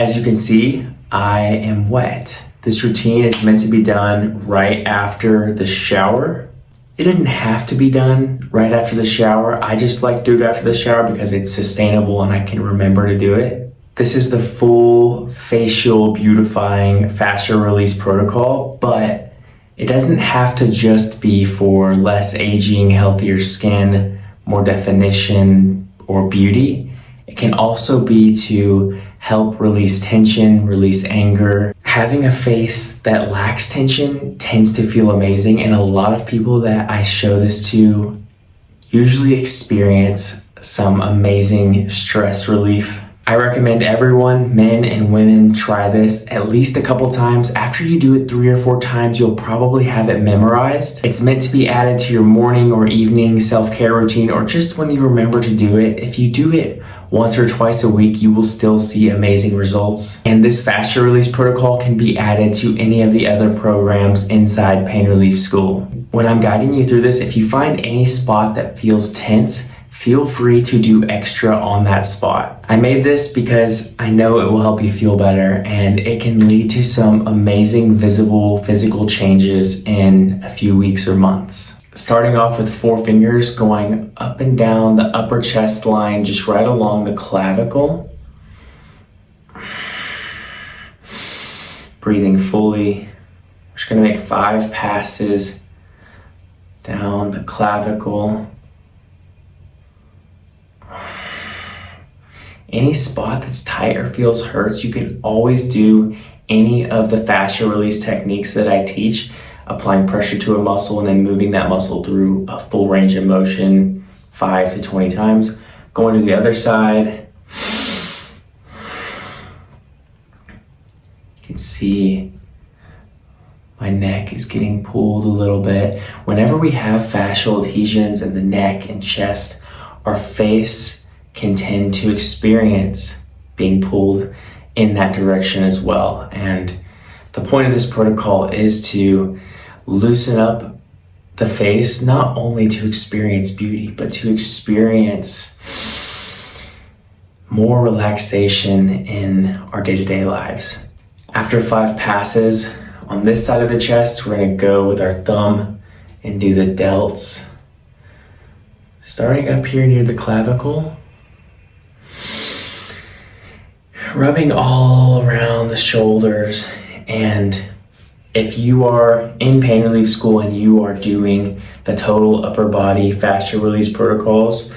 As you can see, I am wet. This routine is meant to be done right after the shower. It didn't have to be done right after the shower. I just like to do it after the shower because it's sustainable and I can remember to do it. This is the full facial beautifying fascia release protocol, but it doesn't have to just be for less aging, healthier skin, more definition, or beauty. It can also be to help release tension, release anger. Having a face that lacks tension tends to feel amazing, and a lot of people that I show this to usually experience some amazing stress relief. I recommend everyone, men and women, try this at least a couple times. After you do it 3 or 4 times, you'll probably have it memorized. It's meant to be added to your morning or evening self-care routine, or just when you remember to do it. If you do it once or twice a week, you will still see amazing results. And this fascia release protocol can be added to any of the other programs inside Pain Relief School. When I'm guiding you through this, if you find any spot that feels tense, feel free to do extra on that spot. I made this because I know it will help you feel better, and it can lead to some amazing visible physical changes in a few weeks or months. Starting off with 4 fingers, going up and down the upper chest line, just right along the clavicle. Breathing fully. We're just gonna make 5 passes down the clavicle. Any spot that's tight or feels hurts, you can always do any of the fascia release techniques that I teach, applying pressure to a muscle and then moving that muscle through a full range of motion 5 to 20 times. Going to the other side. You can see my neck is getting pulled a little bit. Whenever we have fascial adhesions in the neck and chest, our face can tend to experience being pulled in that direction as well. And the point of this protocol is to loosen up the face, not only to experience beauty, but to experience more relaxation in our day-to-day lives. After 5 passes on this side of the chest, we're gonna go with our thumb and do the delts. Starting up here near the clavicle, rubbing all around the shoulders. And if you are in Pain Relief School and you are doing the total upper body fascia release protocols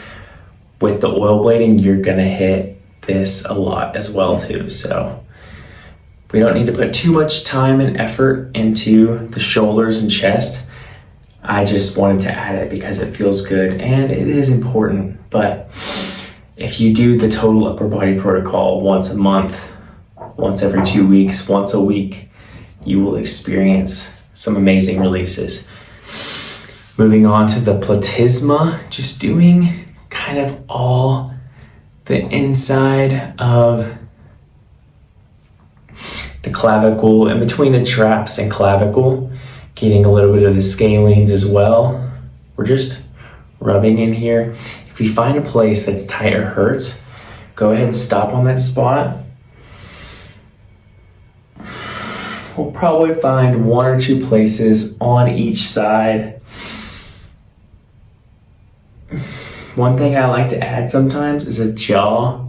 with the oil blading, you're gonna hit this a lot as well too. So we don't need to put too much time and effort into the shoulders and chest. I just wanted to add it because it feels good and it is important. But if you do the total upper body protocol once a month, once every 2 weeks, once a week, you will experience some amazing releases. Moving on to the platysma, just doing kind of all the inside of the clavicle, in between the traps and clavicle, getting a little bit of the scalenes as well. We're just rubbing in here. If you find a place that's tight or hurts, go ahead and stop on that spot. We'll probably find 1 or 2 places on each side. One thing I like to add sometimes is a jaw.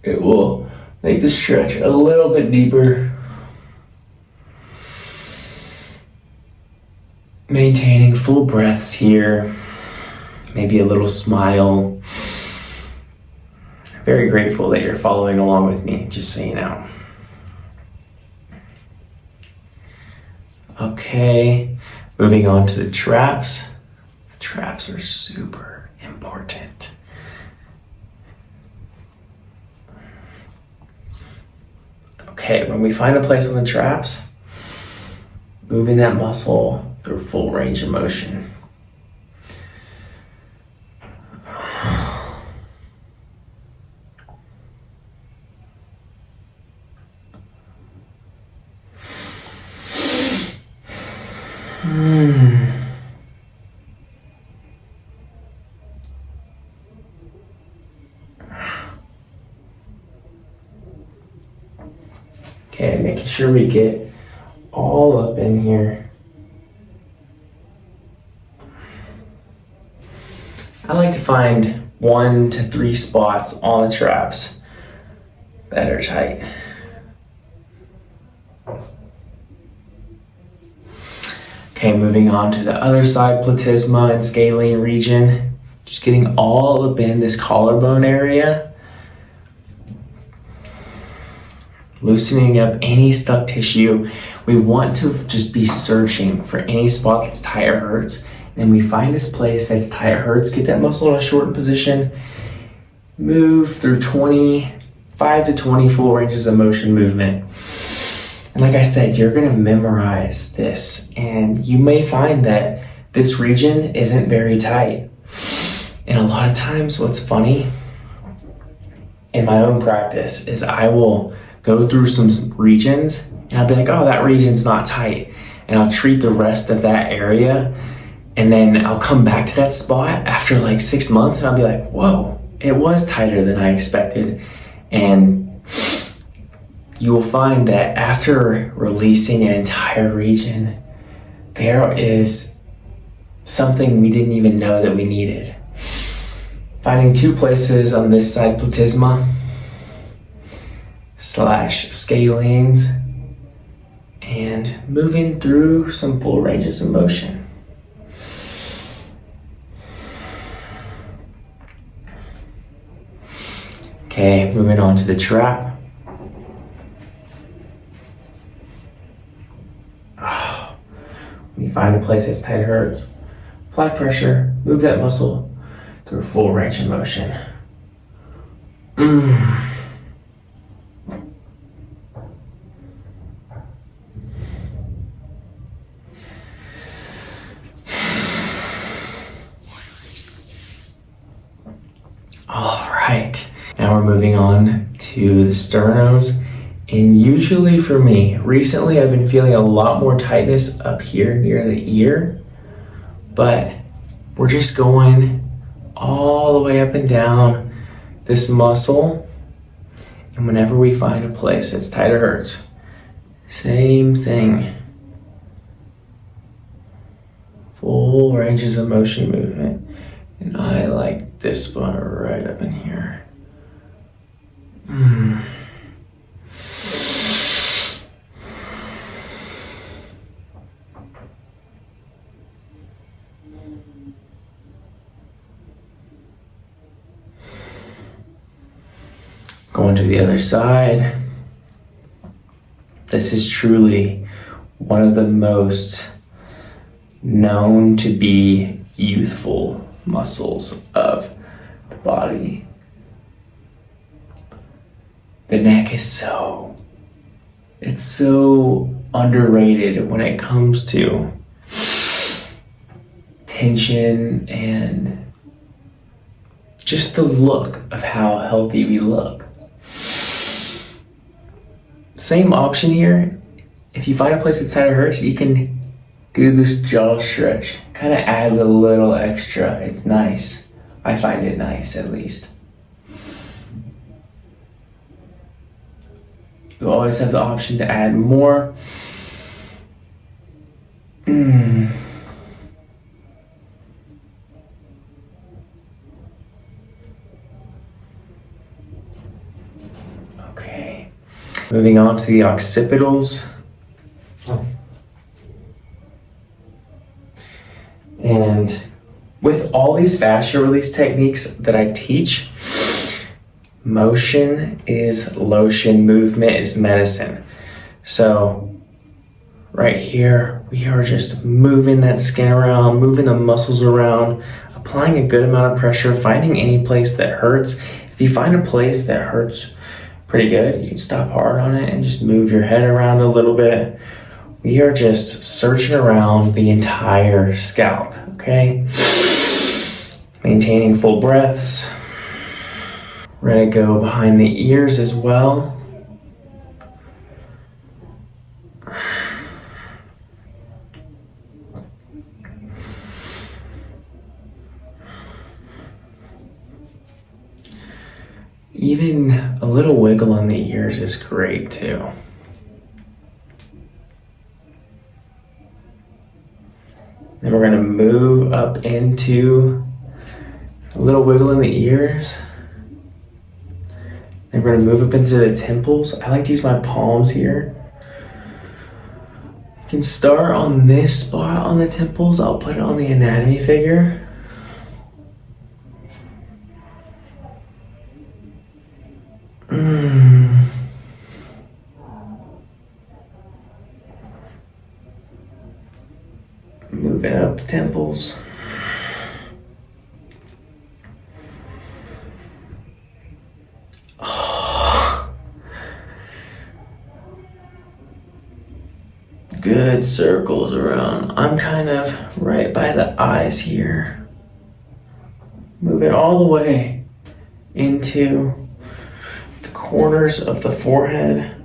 It will make the stretch a little bit deeper. Maintaining full breaths here. Maybe a little smile. Very grateful that you're following along with me, just so you know. Okay, moving on to the traps. Traps are super important. Okay, when we find a place on the traps, moving that muscle through full range of motion. Okay, making sure we get all up in here. I like to find 1 to 3 spots on the traps that are tight. Okay, moving on to the other side, platysma and scalene region. Just getting all up in this collarbone area. Loosening up any stuck tissue. We want to just be searching for any spot that's tight or hurts. Then we find this place that's tight or hurts, get that muscle in a shortened position, move through 25 to 20 full ranges of motion movement. And like I said, you're gonna memorize this, and you may find that this region isn't very tight. And a lot of times what's funny in my own practice is I will go through some regions and I'll be like, oh, that region's not tight. And I'll treat the rest of that area. And then I'll come back to that spot after like 6 months and I'll be like, whoa, it was tighter than I expected. And you will find that after releasing an entire region, there is something we didn't even know that we needed. Finding 2 places on this side, platysma / scalenes, and moving through some full ranges of motion. Okay, moving on to the trap. When you find a place that's tight or hurts, apply pressure, move that muscle through a full range of motion. All right, now we're moving on to the sternos. And usually for me, recently I've been feeling a lot more tightness up here near the ear, but we're just going all the way up and down this muscle. And whenever we find a place that's tight or hurts, same thing. Full ranges of motion movement. And I like this spot right up in here. Going to the other side. This is truly one of the most known to be youthful muscles of the body. The neck is so underrated when it comes to tension and just the look of how healthy we look. Same option here. If you find a place that's tight or hurts, you can do this jaw stretch. Kind of adds a little extra. It's nice. I find it nice, at least. You always have the option to add more. Okay. Moving on to the occipitals. And with all these fascia release techniques that I teach, motion is lotion, movement is medicine. So right here, we are just moving that skin around, moving the muscles around, applying a good amount of pressure, finding any place that hurts. If you find a place that hurts pretty good, you can stop hard on it and just move your head around a little bit. We are just searching around the entire scalp, okay? Maintaining full breaths. We're gonna go behind the ears as well. Even a little wiggle on the ears is great too. Then we're gonna move up into a little wiggle in the ears. Then we're gonna move up into the temples. I like to use my palms here. You can start on this spot on the temples. I'll put it on the anatomy figure. Moving up the temples. Good circles around. I'm kind of right by the eyes here. Moving all the way into the corners of the forehead.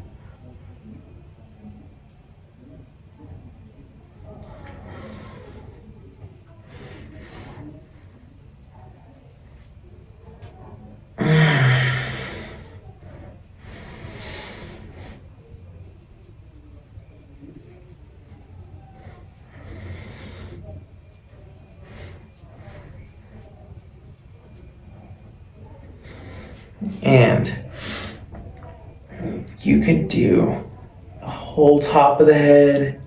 And you can do the whole top of the head.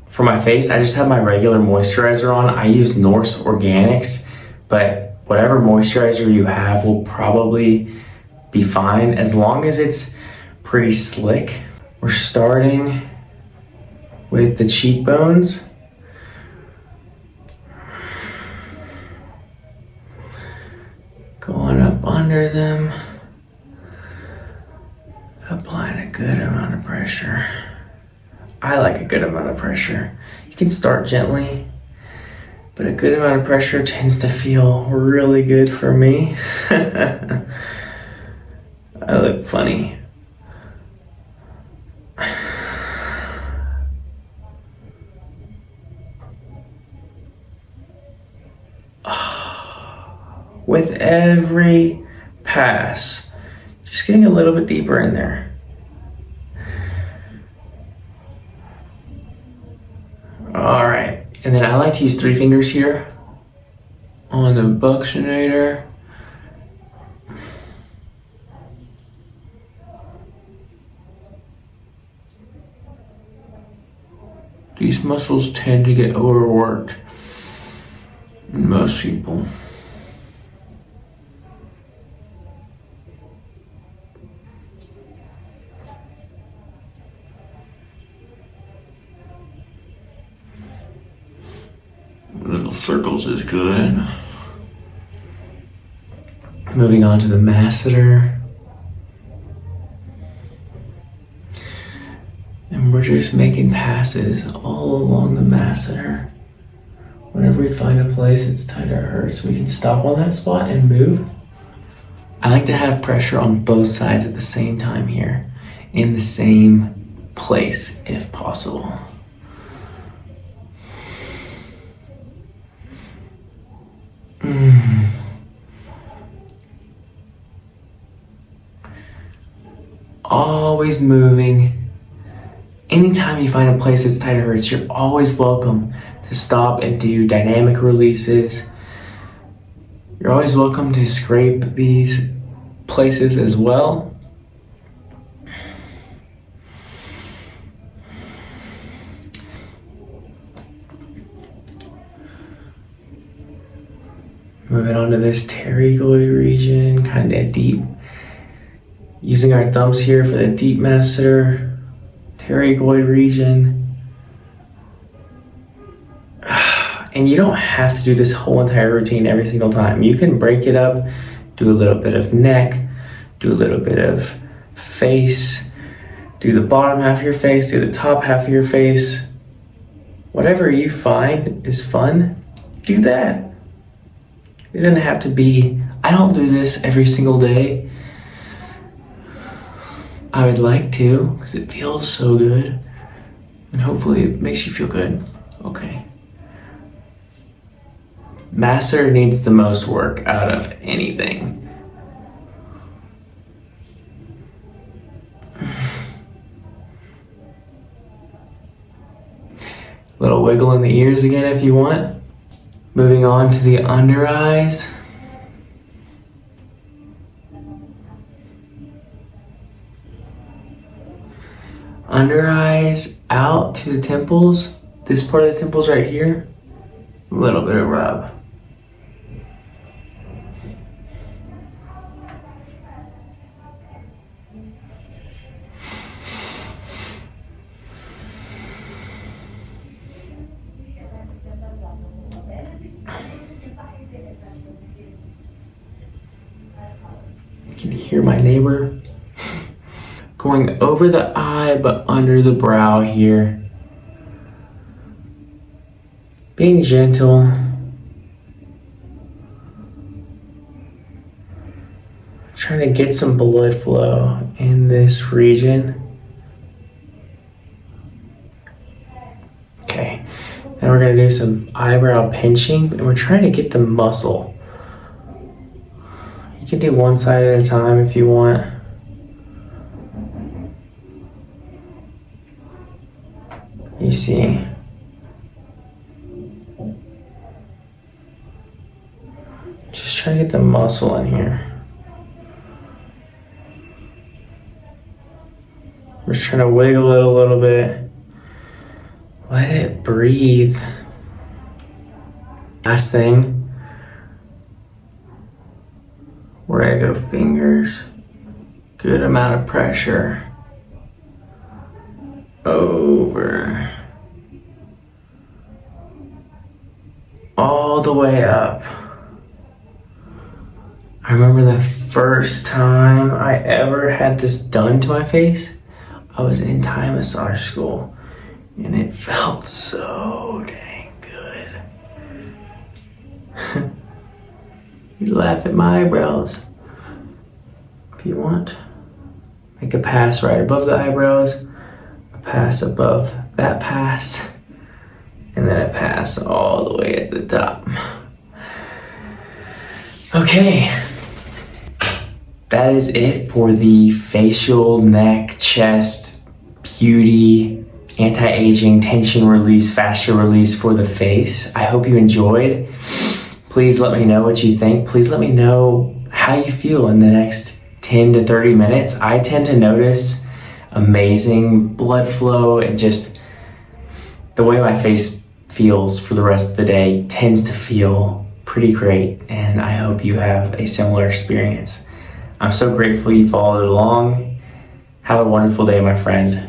For my face, I just have my regular moisturizer on. I use Norse Organics, but whatever moisturizer you have will probably be fine as long as it's pretty slick. We're starting with the cheekbones. Going up under them, applying a good amount of pressure. I like a good amount of pressure. You can start gently, but a good amount of pressure tends to feel really good for me. I look funny. With every pass, just getting a little bit deeper in there. All right, and then I like to use 3 fingers here on the buccinator. These muscles tend to get overworked in most people. Little circles is good. Moving on to the masseter. And we're just making passes all along the masseter. Whenever we find a place it's tight or hurts, we can stop on that spot and move. I like to have pressure on both sides at the same time here, in the same place if possible. Always moving. Anytime you find a place that's tight or hurts, you're always welcome to stop and do dynamic releases. You're always welcome to scrape these places as well. Moving on to this pterygoid region, kind of deep. Using our thumbs here for the deep masseter, pterygoid region. And you don't have to do this whole entire routine every single time. You can break it up, do a little bit of neck, do a little bit of face, do the bottom half of your face, do the top half of your face. Whatever you find is fun, do that. It doesn't have to be, I don't do this every single day. I would like to, because it feels so good. And hopefully it makes you feel good. Okay. Masseter needs the most work out of anything. Little wiggle in the ears again if you want. Moving on to the under eyes. Under eyes out to the temples. This part of the temples right here. A little bit of rub. Can you hear my neighbor? Going over the eye but under the brow here. Being gentle. Trying to get some blood flow in this region. Okay, now we're gonna do some eyebrow pinching and we're trying to get the muscle. You can do one side at a time if you want. You see? Just try to get the muscle in here. We're just trying to wiggle it a little bit. Let it breathe. Last thing. We're gonna go fingers. Good amount of pressure. Over. All the way up. I remember the first time I ever had this done to my face. I was in Thai massage school and it felt so dang good. You laugh at my eyebrows if you want. Make a pass right above the eyebrows, a pass above that pass, and then a pass all the way at the top. Okay, that is it for the facial, neck, chest, beauty, anti-aging, tension release, fascia release for the face. I hope you enjoyed. Please let me know what you think. Please let me know how you feel in the next 10 to 30 minutes. I tend to notice amazing blood flow and just the way my face feels for the rest of the day tends to feel pretty great. And I hope you have a similar experience. I'm so grateful you followed along. Have a wonderful day, my friend.